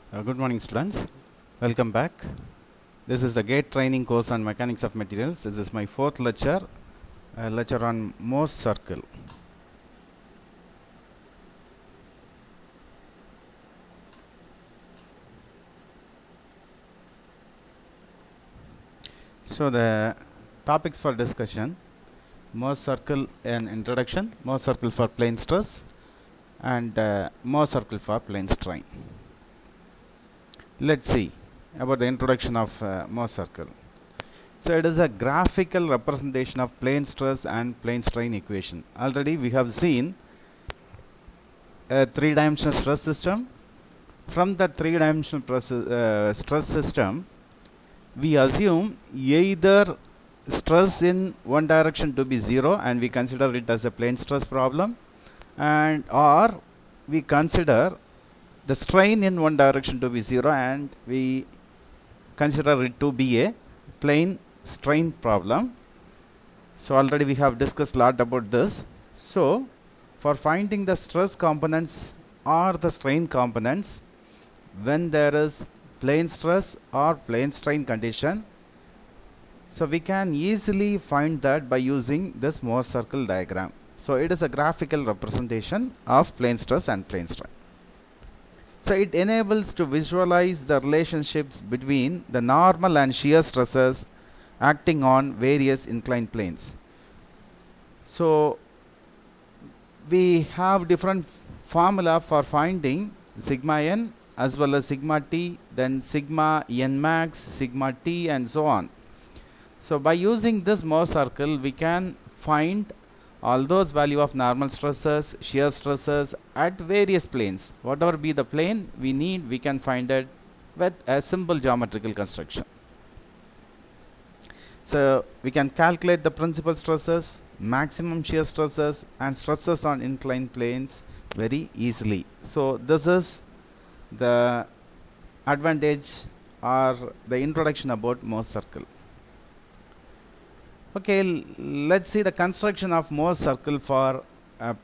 Good morning, students. Welcome back. This is the GATE training course on mechanics of materials. This is my fourth lecture, lecture on Morse circle. So the topics for discussion: Morse circle an introduction, Morse circle for plane stress, and Morse circle for plane strain. Let's see about the introduction of Morse circle. So it is a graphical representation of plane stress and plane strain equation. Already we have seen a three-dimensional stress system. From the three-dimensional stress system, we assume either stress in one direction to be 0 and we consider it as a plane stress problem, and or we consider the strain in one direction to be 0 and we consider it to be a plane strain problem. So already we have discussed a lot about this. So for finding the stress components or the strain components when there is plane stress or plane strain condition, so we can easily find that by using this Morse circle diagram. So it is a graphical representation of plane stress and plane strain. So it enables to visualize the relationships between the normal and shear stresses acting on various inclined planes. So we have different formula for finding sigma n as well as sigma t, then sigma n max, sigma t, and so on. So by using this Morse circle, we can find all those value of normal stresses, shear stresses at various planes. Whatever be the plane we need, we can find it with a simple geometrical construction. So we can calculate the principal stresses, maximum shear stresses, and stresses on inclined planes very easily. So this is the advantage or the introduction about Morse circle. Okay, let's see the construction of Morse circle for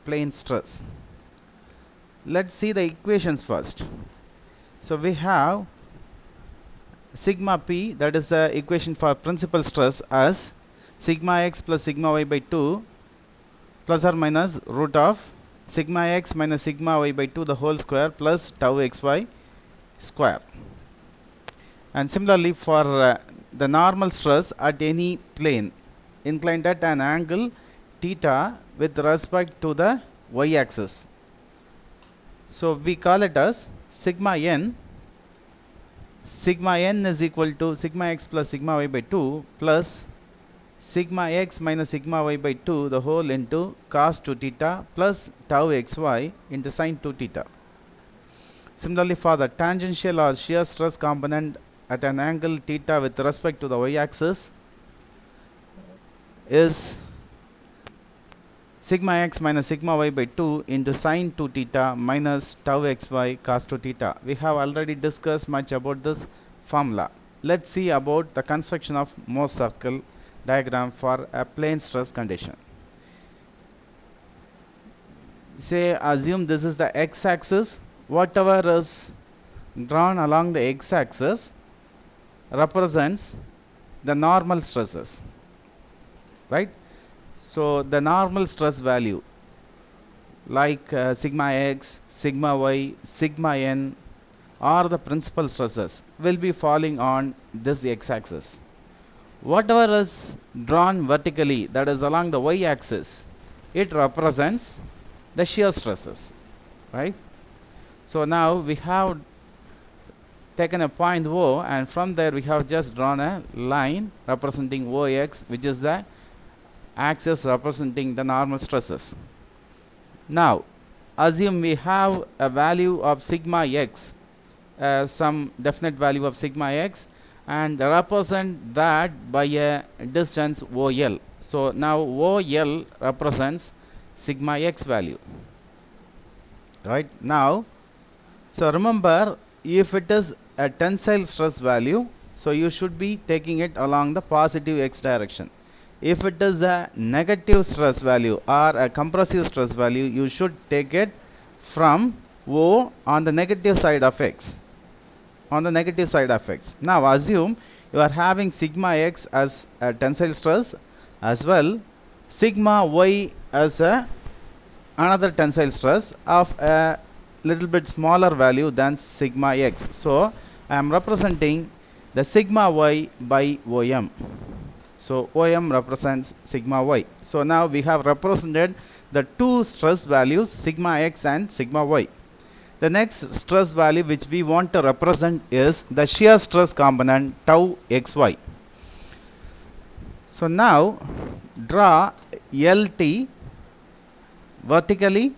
plane stress. Let's see the equations first. So we have sigma p, that is the equation for principal stress, as sigma x plus sigma y by 2 plus or minus root of sigma x minus sigma y by 2 the whole square plus tau xy square. And similarly for the normal stress at any plane inclined at an angle theta with respect to the y-axis. So we call it as sigma n. Sigma n is equal to sigma x plus sigma y by 2 plus sigma x minus sigma y by 2 the whole into cos 2 theta plus tau xy into sin 2 theta. Similarly for the tangential or shear stress component at an angle theta with respect to the y-axis is sigma x minus sigma y by 2 into sin 2 theta minus tau xy cos 2 theta. We have already discussed much about this formula. Let's see about the construction of Morse circle diagram for a plane stress condition. Say assume this is the x-axis. Whatever is drawn along the x-axis represents the normal stresses, right? So the normal stress value like sigma x, sigma y, sigma n or the principal stresses will be falling on this x-axis. Whatever is drawn vertically, that is along the y-axis, it represents the shear stresses, right? So now we have taken a point O, and from there we have just drawn a line representing OX, which is the axis representing the normal stresses. Now assume we have a value of sigma x, some definite value of sigma x, and represent that by a distance OL. So now OL represents sigma x value, right? Now so remember, if it is a tensile stress value, so you should be taking it along the positive x direction. If it is a negative stress value or a compressive stress value, you should take it from O on the negative side of x. on the negative side of x. Now assume you are having sigma x as a tensile stress as well sigma y as another tensile stress of a little bit smaller value than sigma x. So I am representing the sigma y by OM. So OM represents sigma y. So now we have represented the two stress values sigma x and sigma y. The next stress value which we want to represent is the shear stress component tau xy. So now draw LT vertically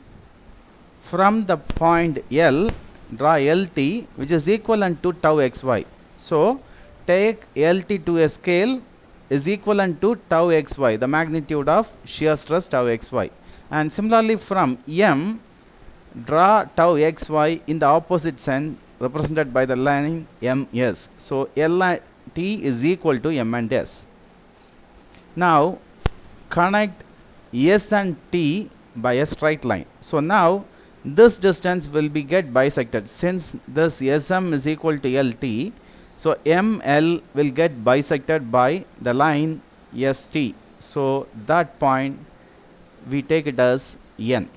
from the point L, draw LT which is equivalent to tau xy. So take LT to a scale is equivalent to tau xy, the magnitude of shear stress tau xy. And similarly from M, draw tau xy in the opposite sense represented by the line MS. So LT is equal to M and S. Now connect S and T by a straight line. So now this distance will be get bisected since this SM is equal to LT. So ML will get bisected by the line ST. So that point we take it as N.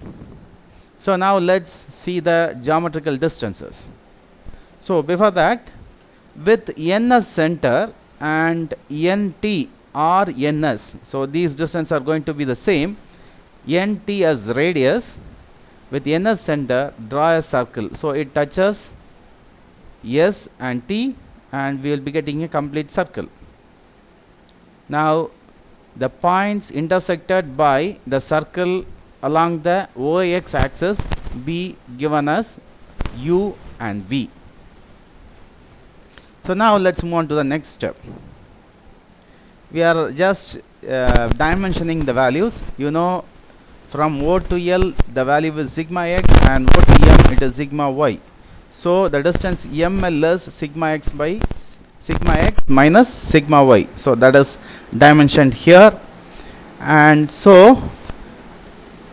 So now let's see the geometrical distances. So before that, with NS center and NT or NS, so these distances are going to be the same. NT as radius, with NS center draw a circle. So it touches S and T and we will be getting a complete circle. Now the points intersected by the circle along the OX axis be given as U and V. So now let's move on to the next step. We are just dimensioning the values. You know, from O to L the value is sigma x and O to M it is sigma y. So the distance ML is sigma x by sigma x minus sigma y. So that is dimensioned here. And so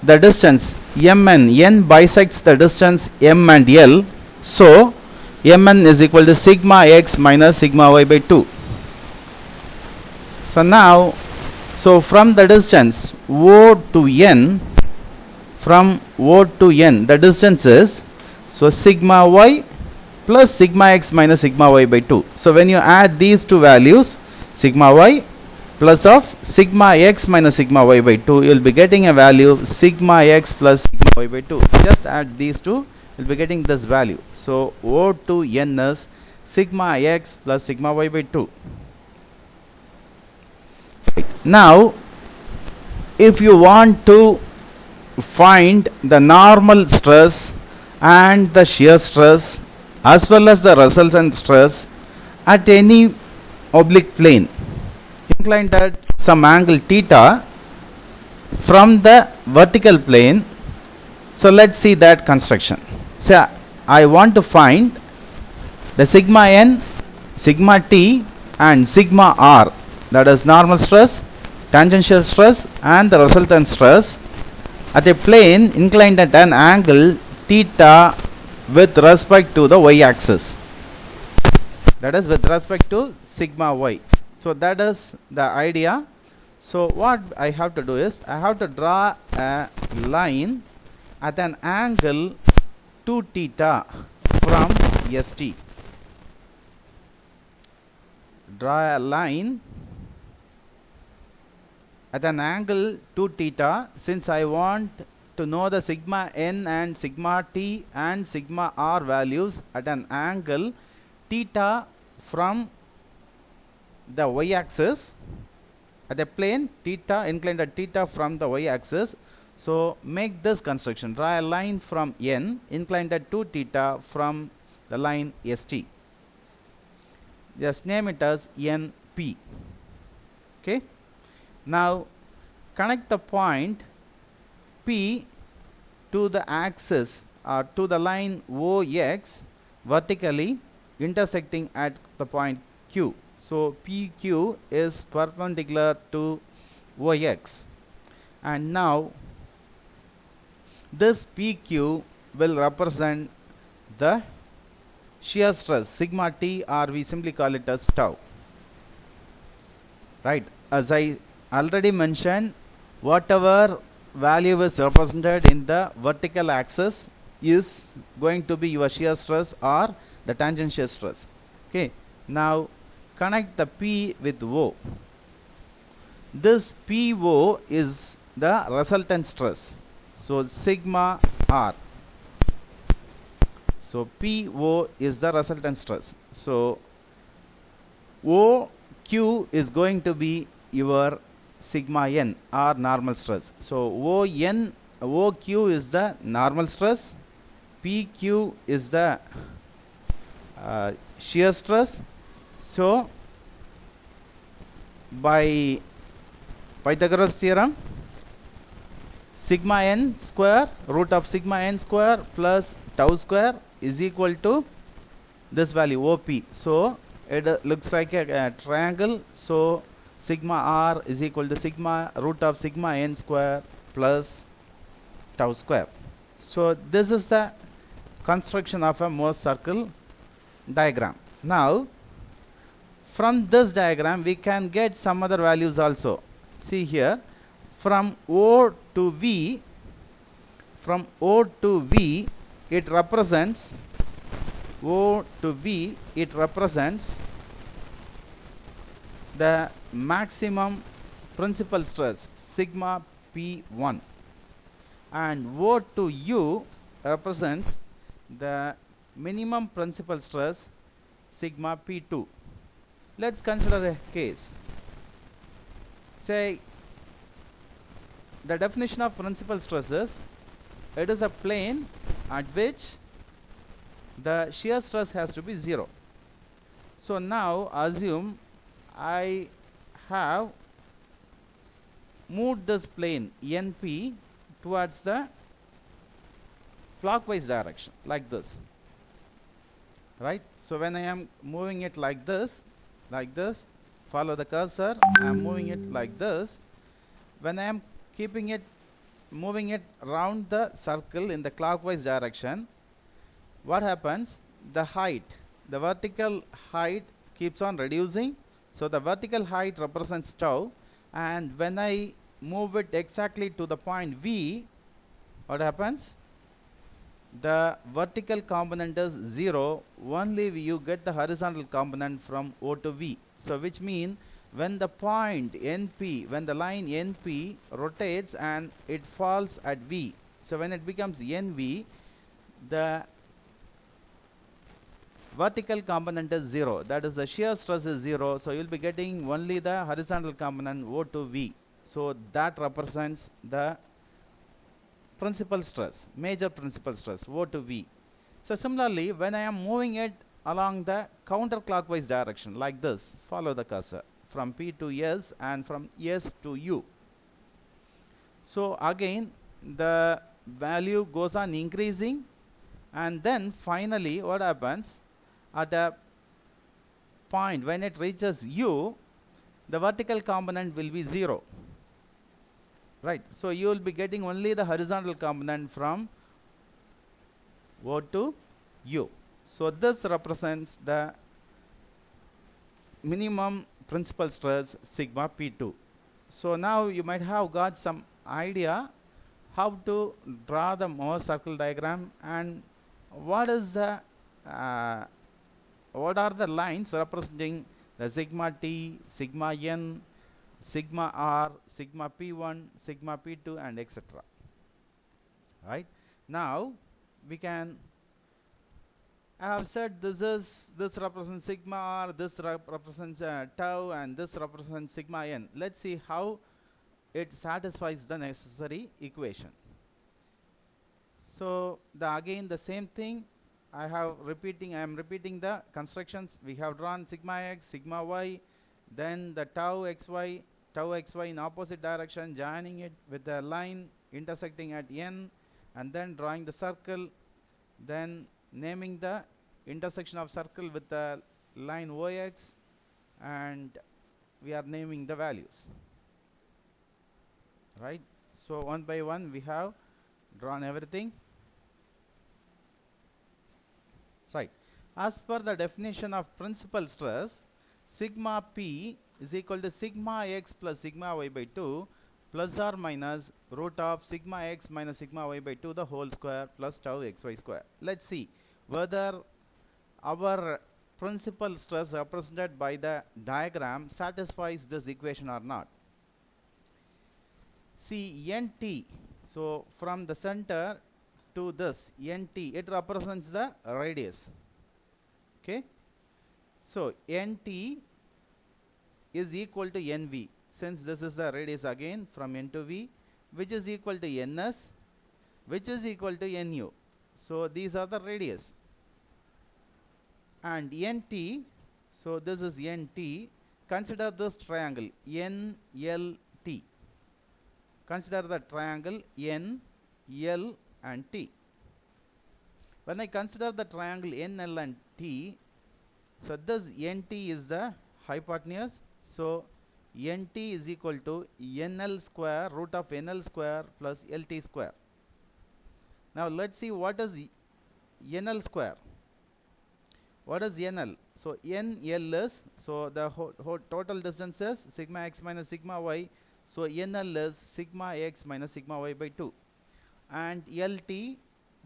the distance N bisects the distance M and L. So Mn is equal to sigma x minus sigma y by 2. So now, so from the distance O to N, from O to N, the distance is so sigma y plus sigma x minus sigma y by 2. So when you add these two values, sigma y plus of sigma x minus sigma y by 2, you will be getting a value sigma x plus sigma y by 2. Just add these two, you will be getting this value. So O to N is sigma x plus sigma y by 2. Now if you want to find the normal stress and the shear stress as well as the resultant stress at any oblique plane inclined at some angle theta from the vertical plane. So let's see that construction. So I want to find the sigma n, sigma t and sigma r, that is normal stress, tangential stress and the resultant stress at a plane inclined at an angle theta with respect to the y axis, that is with respect to sigma y. So that is the idea. So what I have to do is I have to draw a line at an angle 2 theta from ST. Draw a line at an angle 2 theta. Since I want to know the sigma n and sigma t and sigma r values at an angle theta from the y axis at a plane theta inclined at theta from the y axis. So make this construction, draw a line from N inclined at 2 theta from the line ST. Just name it as NP. Okay. Now connect the point P to the axis or to the line OX vertically intersecting at the point Q. So PQ is perpendicular to OX, and now this PQ will represent the shear stress sigma t, or we simply call it as tau. Right, as I already mentioned, whatever value is represented in the vertical axis is going to be your shear stress or the tangential stress. Okay, now connect the P with O. This PO is the resultant stress, so sigma R. So PO is the resultant stress, so OQ is going to be your sigma n or normal stress. So OQ is the normal stress, PQ is the shear stress. So by Pythagoras theorem, sigma n square root of sigma n square plus tau square is equal to this value OP. So it looks like a triangle, so sigma r is equal to sigma root of sigma n square plus tau square. So this is the construction of a Morse circle diagram. Now from this diagram we can get some other values also. See here, from O to V, it represents the maximum principal stress sigma P1, and O to U represents the minimum principal stress sigma P2. Let's consider a case. Say the definition of principal stress is, it is a plane at which the shear stress has to be 0. So now assume I have moved this plane NP towards the clockwise direction like this, right? So when I am moving it like this, follow the cursor, I am moving it like this. When I am moving it around the circle in the clockwise direction, what happens? The vertical height keeps on reducing. So the vertical height represents tau, and when I move it exactly to the point V, what happens? The vertical component is 0, only you get the horizontal component from O to V. So which means when the point NP, when the line NP rotates and it falls at V, so when it becomes NV, the vertical component is 0, that is the shear stress is 0, so you will be getting only the horizontal component O to V. So that represents the principal stress, major principal stress O to V. So similarly, when I am moving it along the counterclockwise direction like this, follow the cursor from P to S and from S to U. So again the value goes on increasing, and then finally what happens? At a point when it reaches U, the vertical component will be 0. Right, so you will be getting only the horizontal component from O to U. So this represents the minimum principal stress sigma P2. So now you might have got some idea how to draw the Morse circle diagram, and what are the lines representing the sigma T, sigma N, sigma R, sigma P1, sigma P2, and etc. Right, now we can, I have said this represents sigma R, this represents tau, and this represents sigma N. Let's see how it satisfies the necessary equation. So again the same thing, I am repeating the constructions. We have drawn sigma x, sigma y, then the tau xy in opposite direction, joining it with the line intersecting at N, and then drawing the circle, then naming the intersection of circle with the line OX, and we are naming the values. Right, so one by one we have drawn everything. Right, As per the definition of principal stress, sigma P is equal to sigma x plus sigma y by 2 plus or minus root of sigma x minus sigma y by 2 the whole square plus tau xy square. Let's see whether our principal stress represented by the diagram satisfies this equation or not. See NT, so from the center to this NT, it represents the radius. Okay, so NT is equal to NV, since this is the radius again from N to V, which is equal to NS, which is equal to NU. So these are the radius. And NT, so this is NT. Consider this triangle NLT. Consider the triangle N, L and T. When I consider the triangle NL and T, so this NT is the hypotenuse. So NT is equal to NL square root of NL square plus LT square. Now let's see what is NL square. What is NL? So NL is, so the whole total distance is sigma x minus sigma y. So NL is sigma x minus sigma y by 2. And LT,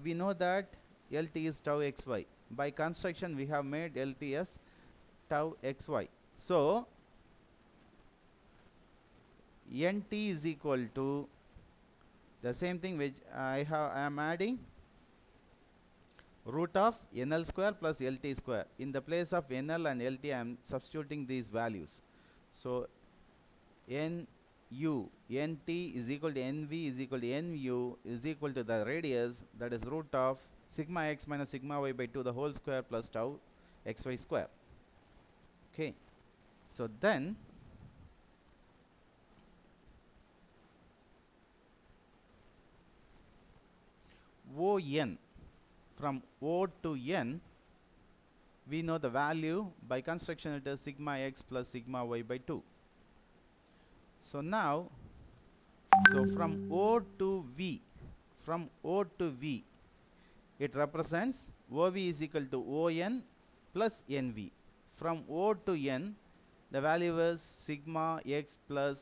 we know that LT is tau xy. By construction we have made LT as tau xy. So NT is equal to the same thing which I am adding root of NL square plus LT square. In the place of NL and LT I am substituting these values. So NU, NT is equal to NV is equal to NU is equal to the radius, that is root of sigma x minus sigma y by 2 the whole square plus tau xy square. Okay, so then ON, from O to N, we know the value. By construction it is sigma x plus sigma y by 2. So now, so from O to V, it represents OV is equal to ON plus NV. From O to N, the value is sigma x plus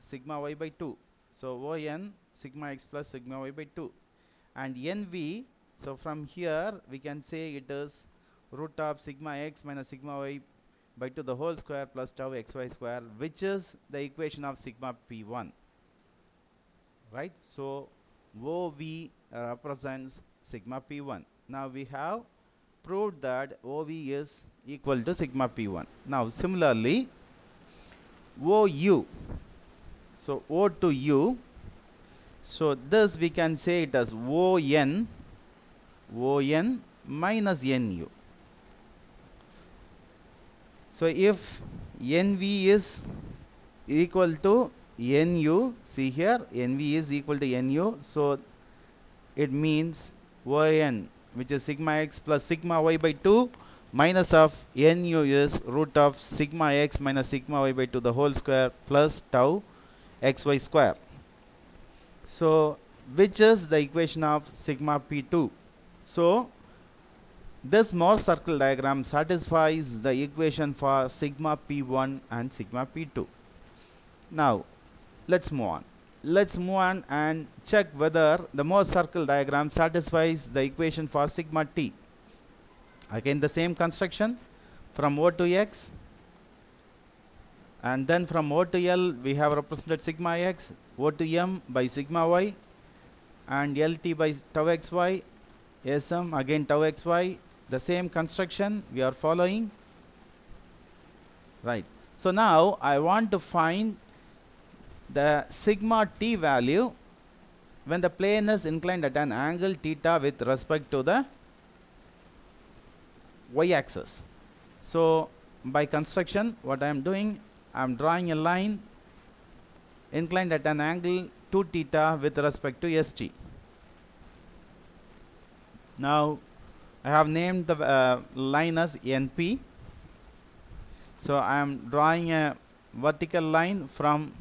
sigma y by 2. So ON sigma x plus sigma y by 2. And NV, so from here we can say it is root of sigma x minus sigma y by 2 the whole square plus tau xy square, which is the equation of sigma P1. Right? So OV represents sigma P1. Now we have proved that OV is equal to sigma P1. Now similarly OU, so O to U, so this we can say it as ON minus NU. So if NV is equal to NU, see here NV is equal to NU, so it means ON, which is sigma x plus sigma y by 2 minus of NU is root of sigma x minus sigma y by 2 the whole square plus tau xy square. So which is the equation of sigma P2. So this Morse circle diagram satisfies the equation for sigma P1 and sigma P2. Now let's move on. Let's move on and check whether the Morse circle diagram satisfies the equation for sigma T. Again the same construction, from O to X, and then from O to L we have represented sigma x, O to M by sigma y, and LT by tau xy, SM again tau xy. The same construction we are following. Right. So now I want to find the sigma T value when the plane is inclined at an angle theta with respect to the y-axis. So by construction what I am doing, I am drawing a line inclined at an angle 2 theta with respect to ST. Now I have named the line as NP. So I am drawing a vertical line from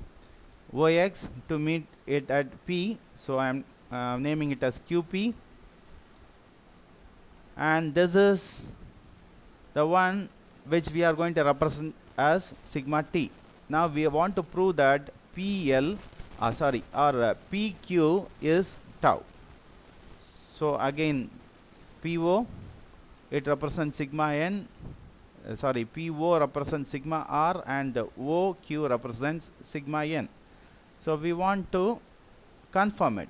OX to meet it at P. So I am naming it as QP. And this is the one which we are going to represent as sigma t. Now we want to prove that PQ is tau. So again, PO, it represents sigma n, PO represents sigma r, and OQ represents sigma n. So we want to confirm it,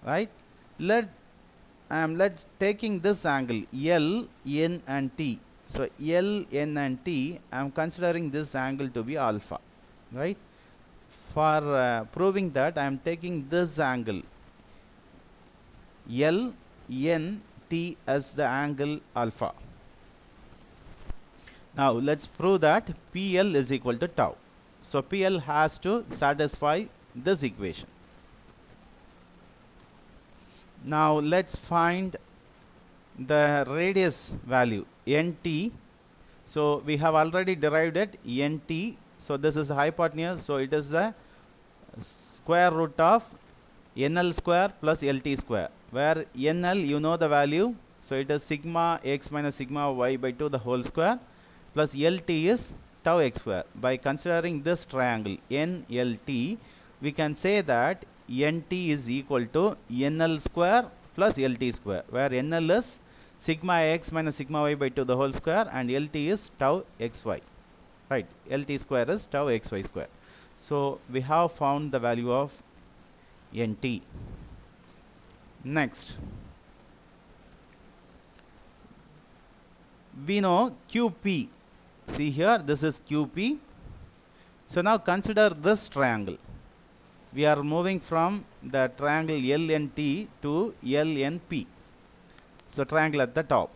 right? Let's taking this angle L, N and T. So L, N and T, I am considering this angle to be alpha, right? For proving that, I am taking this angle L, N, T as the angle alpha. Now let's prove that PL is equal to tau. So PL has to satisfy this equation. Now let's find the radius value NT. So we have already derived it NT. So this is hypotenuse. So it is the square root of NL square plus LT square, where NL, you know the value. So it is sigma x minus sigma y by 2 the whole square, plus LT is tau x square. By considering this triangle NLT, we can say that NT is equal to NL square plus LT square, where NL is sigma x minus sigma y by 2 the whole square, and LT is tau xy, right? LT square is tau xy square. So we have found the value of NT. Next, we know QP. See here, this is QP. So now consider this triangle. We are moving from the triangle LNT to LNP. So triangle at the top.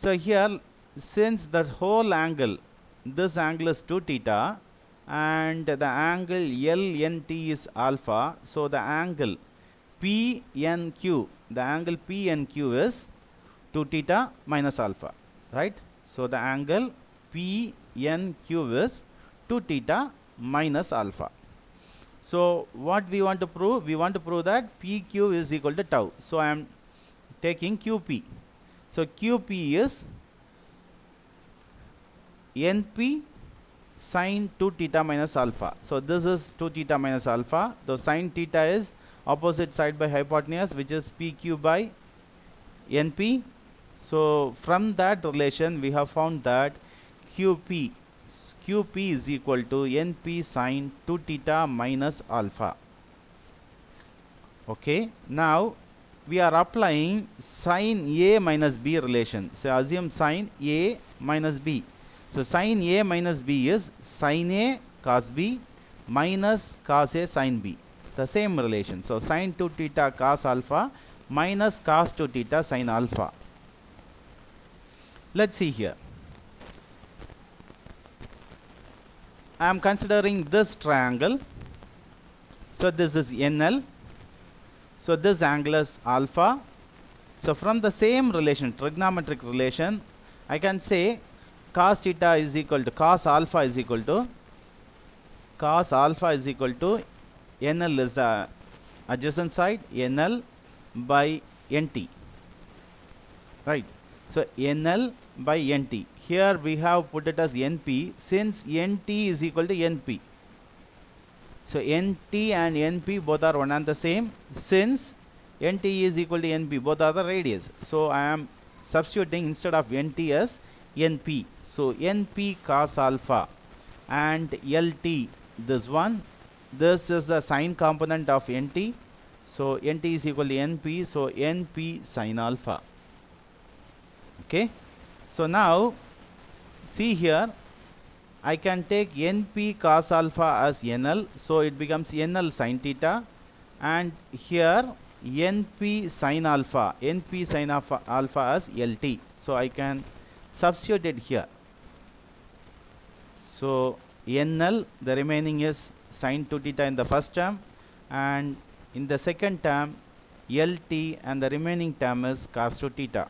So here, since the whole angle, this angle is 2 theta, and the angle LNT is alpha, so the angle PNQ, the angle PNQ is 2 theta minus alpha, right? So the angle PNQ is 2 theta minus alpha. So what we want to prove? We want to prove that PQ is equal to tau. So I am taking QP. So QP is NP sin 2 theta minus alpha. So this is 2 theta minus alpha. The sin theta is opposite side by hypotenuse, which is PQ by NP. So from that relation, we have found that QP is equal to NP sin 2 theta minus alpha. Okay, now we are applying sin A minus B relation. So assume sin A minus B. So sin A minus B is sin A cos B minus cos A sin B. The same relation. So sin 2 theta cos alpha minus cos 2 theta sin alpha. Let's see here. I am considering this triangle. So this is NL. So this angle is alpha. So from the same relation, trigonometric relation, I can say cos theta is equal to cos alpha is equal to NL is the adjacent side, NL by NT, right? So NL by NT. Here we have put it as NP, since NT is equal to NP. So NT and NP both are one and the same. Since NT is equal to NP, both are the radius. So I am substituting instead of NT as NP. So NP cos alpha and LT, this one, this is the sine component of NT. So NT is equal to NP. So NP sin alpha. Okay. So now see here, I can take NP cos alpha as NL, so it becomes NL sin theta, and here NP sin alpha as LT. So I can substitute it here. So NL, the remaining is sin 2 theta in the first term, and in the second term LT, and the remaining term is cos 2 theta.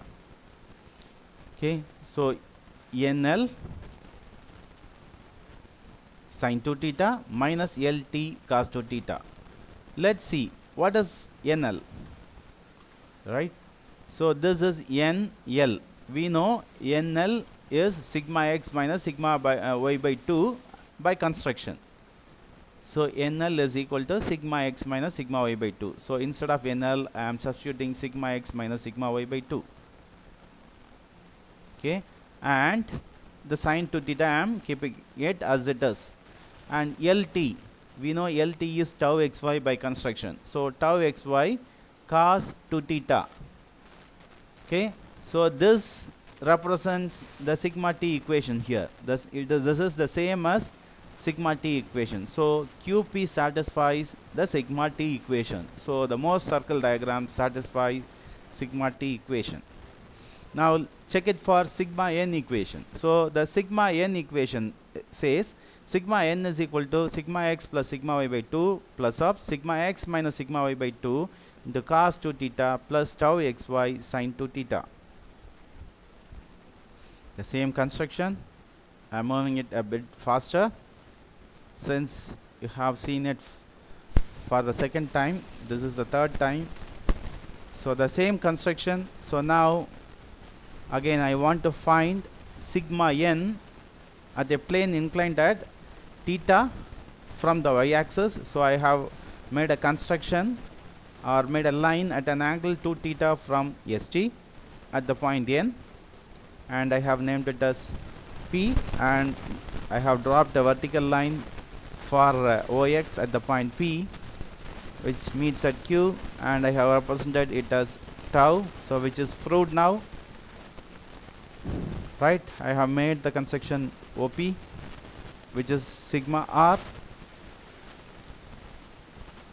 Okay, so NL sin 2 theta minus LT cos 2 theta. Let's see what is NL, right? So this is NL. We know NL is sigma x minus sigma y by 2 by construction. So NL is equal to sigma x minus sigma y by 2. So instead of NL, I am substituting sigma x minus sigma y by 2. Okay, and the sine to theta I am keeping it as it is. And LT, we know LT is tau xy by construction. So tau xy cos 2 theta. Okay, so this represents the sigma t equation here. This is the same as sigma t equation. So QP satisfies the sigma t equation. So the Morse circle diagram satisfies sigma t equation. Now check it for sigma n equation. So the sigma n equation says sigma n is equal to sigma x plus sigma y by 2 plus of sigma x minus sigma y by 2 into cos 2 theta plus tau xy sin 2 theta. The same construction. I am moving it a bit faster since you have seen it for the second time. This is the third time. So the same construction. So now again I want to find sigma n at a plane inclined at theta from the y-axis. So I have made a construction or made a line at an angle 2 theta from ST at the point N, and I have named it as P, and I have dropped a vertical line for OX at the point P which meets at Q, and I have represented it as tau, so which is proved now, right? I have made the construction OP which is sigma r,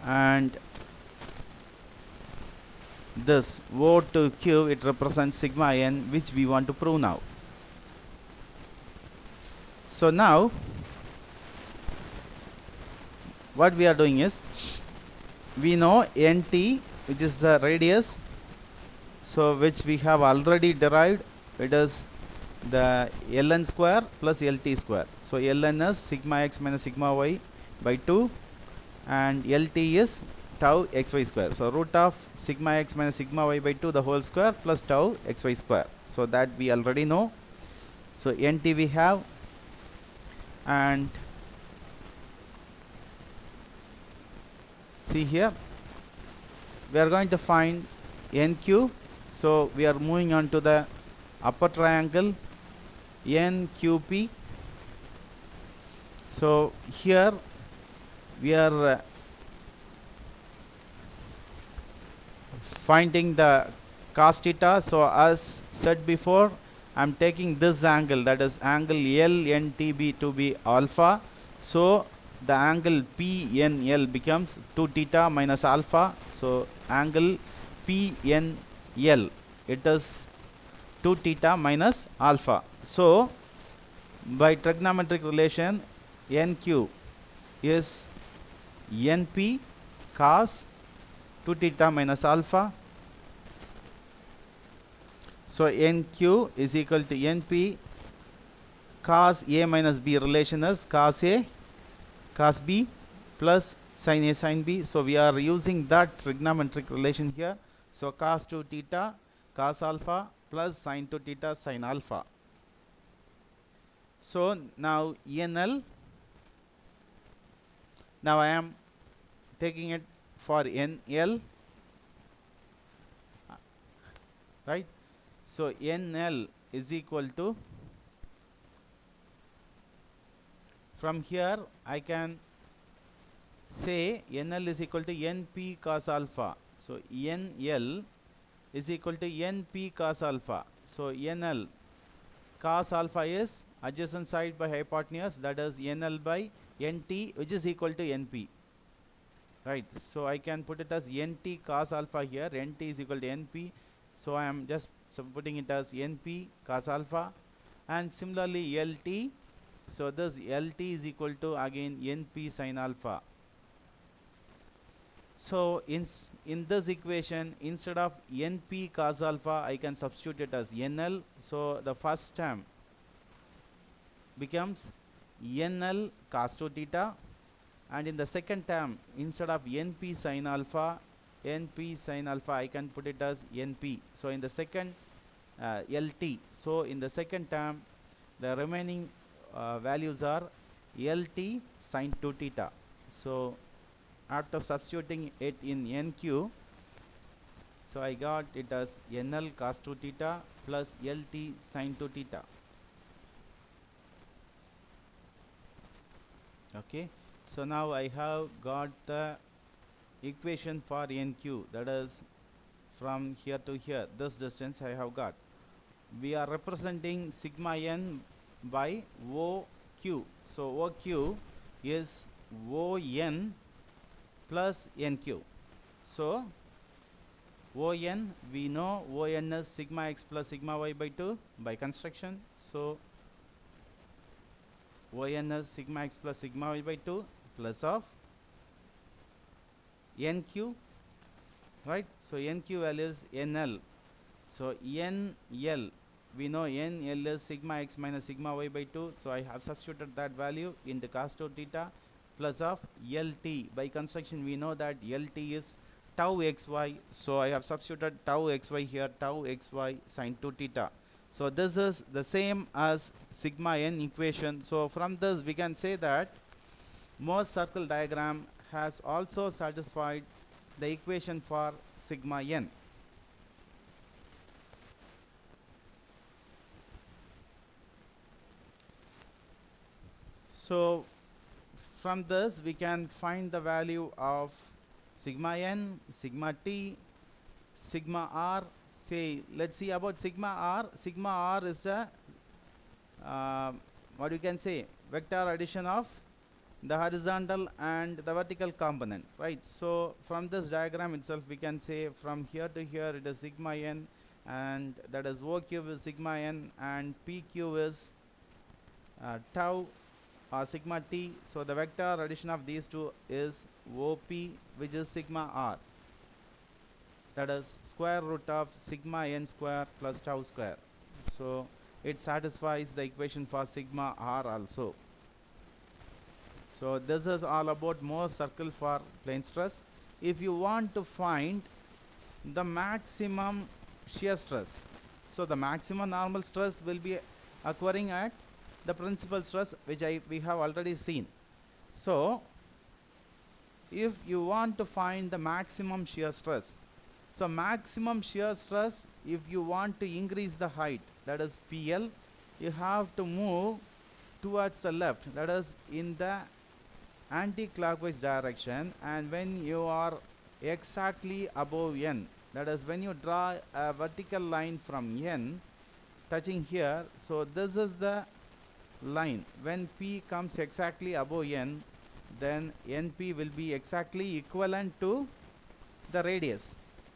and this O to Q, it represents sigma n, which we want to prove now. So now what we are doing is, we know nt, which is the radius, so which we have already derived. It is the ln square plus lt square. So ln is sigma x minus sigma y by 2, and lt is tau xy square. So root of sigma x minus sigma y by 2 the whole square plus tau xy square. So that we already know. So nt we have, and see here we are going to find nq. So we are moving on to the upper triangle nqp. So here we are finding the cos theta. So as said before, I am taking this angle, that is angle LNTB to be alpha. So the angle PNL becomes 2 theta minus alpha. So angle PNL, it is 2 theta minus alpha. So by trigonometric relation, NQ is NP cos 2 theta minus alpha. So NQ is equal to NP cos A minus B. Relation is cos A cos B plus sin A sin B. So we are using that trigonometric relation here. So cos 2 theta cos alpha plus sin 2 theta sin alpha. So now NL, now I am taking it for NL, right? So NL is equal to, from here I can say NL is equal to NP cos alpha. So NL is equal to NP cos alpha. So NL cos alpha is adjacent side by hypotenuse, that is NL by NT, which is equal to NP, right? So I can put it as NT cos alpha here. NT is equal to NP, so I am just putting it as NP cos alpha, and similarly LT. So this LT is equal to again NP sin alpha. So in this equation, instead of NP cos alpha, I can substitute it as NL. So the first term becomes NL cos 2 theta, and in the second term, instead of NP sin alpha, np sin alpha, I can put it as np. So in the second lt, so in the second term the remaining values are lt sin 2 theta. So after substituting it in nq, so I got it as nl cos 2 theta plus lt sin 2 theta. Okay, so now I have got the equation for nq, that is from here to here, this distance I have got. We are representing sigma n by OQ. So OQ is ON plus NQ. So ON, we know ON is sigma x plus sigma y by 2 by construction. So ON is sigma x plus sigma y by 2 plus of NQ, right? So NQ value is NL. So NL, we know NL is sigma x minus sigma y by 2. So I have substituted that value in the cos 2 theta plus of LT. By construction we know that LT is tau xy. So I have substituted tau xy here, tau xy sin 2 theta. So this is the same as sigma n equation. So from this we can say that Morse circle diagram has also satisfied the equation for sigma n. So from this we can find the value of sigma n, sigma t, sigma r. Say, let's see about sigma r. Sigma r is a what you can say, vector addition of the horizontal and the vertical component, right? So from this diagram itself we can say from here to here it is sigma n, and that is OQ is sigma n, and PQ is tau or sigma t. So the vector addition of these two is OP, which is sigma r, that is square root of sigma n square plus tau square. So it satisfies the equation for sigma r also. So this is all about Morse circle for plane stress. If you want to find the maximum shear stress, so the maximum normal stress will be occurring at the principal stress, which we have already seen. So if you want to find the maximum shear stress, so maximum shear stress, if you want to increase the height, that is PL, you have to move towards the left, that is in the anti-clockwise direction. And when you are exactly above n, that is when you draw a vertical line from n touching here, so this is the line. When P comes exactly above n, then NP will be exactly equivalent to the radius,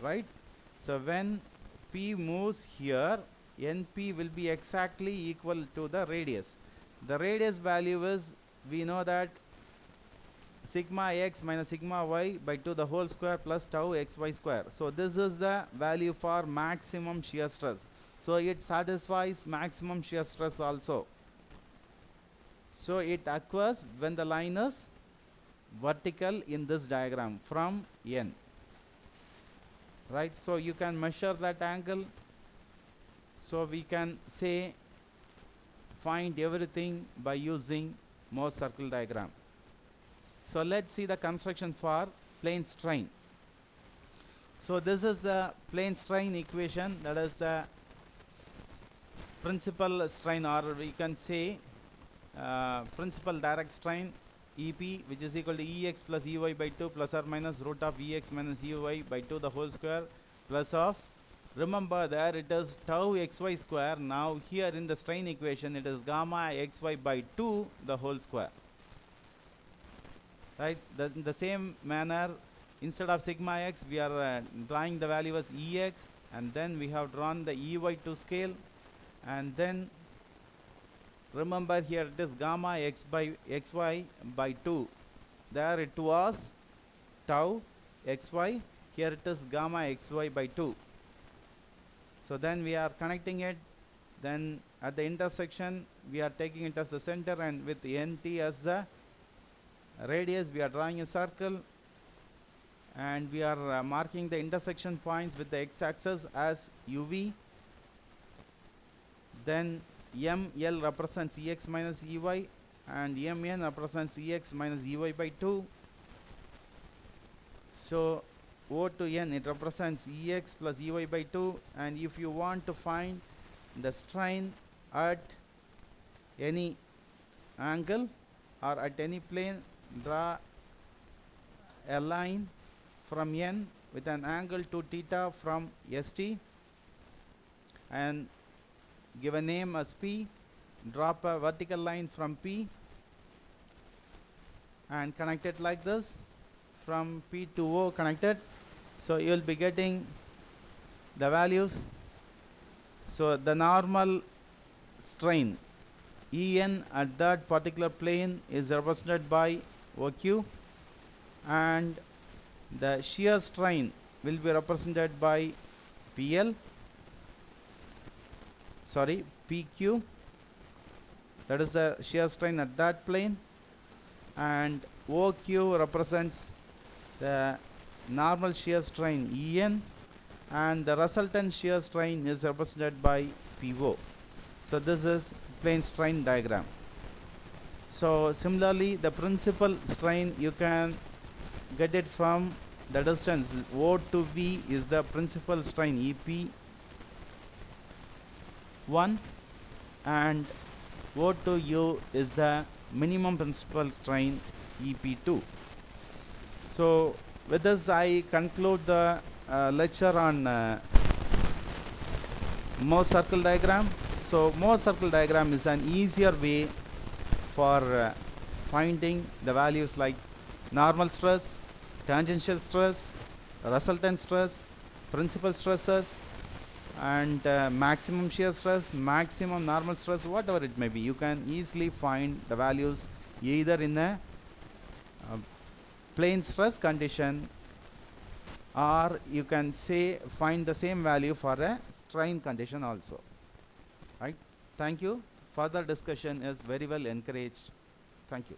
right? So when P moves here, NP will be exactly equal to the radius. The radius value is, we know that sigma x minus sigma y by 2 the whole square plus tau xy square. So this is the value for maximum shear stress. So it satisfies maximum shear stress also. So it occurs when the line is vertical in this diagram from n, right? So you can measure that angle. So we can say find everything by using Morse circle diagram. So let's see the construction for plane strain. So this is the plane strain equation, that is the principal strain, or we can say principal direct strain EP, which is equal to Ex plus Ey by 2 plus or minus root of Ex minus Ey by 2 the whole square plus of, remember there it is tau xy square. Now here in the strain equation it is gamma xy by 2 the whole square, right? In the same manner, instead of sigma x we are drawing the value as Ex, and then we have drawn the Ey to scale, and then remember here it is gamma x by xy by 2. There it was tau xy, here it is gamma xy by 2. So then we are connecting it, then at the intersection we are taking it as the center, and with nt as the radius we are drawing a circle, and we are marking the intersection points with the x-axis as uv. Then ml represents ex minus ey, and mn represents ex minus ey by 2. So O to n, it represents ex plus ey by 2, and if you want to find the strain at any angle or at any plane, draw a line from n with an angle to theta from st and give a name as P. Drop a vertical line from P and connect it like this from P to O connected. So you will be getting the values. So the normal strain En at that particular plane is represented by OQ, and the shear strain will be represented by PQ, that is the shear strain at that plane, and OQ represents the normal shear strain En, and the resultant shear strain is represented by PO. So this is plane strain diagram. So similarly, the principal strain, you can get it from the distance. O to V is the principal strain EP1, and O to U is the minimum principal strain EP2. So with this I conclude the lecture on Morse circle diagram. So Morse circle diagram is an easier way for finding the values like normal stress, tangential stress, resultant stress, principal stresses, and maximum shear stress, maximum normal stress, whatever it may be. You can easily find the values either in a plane stress condition, or you can say find the same value for a strain condition also. Right? Thank you. Further discussion is very well encouraged. Thank you.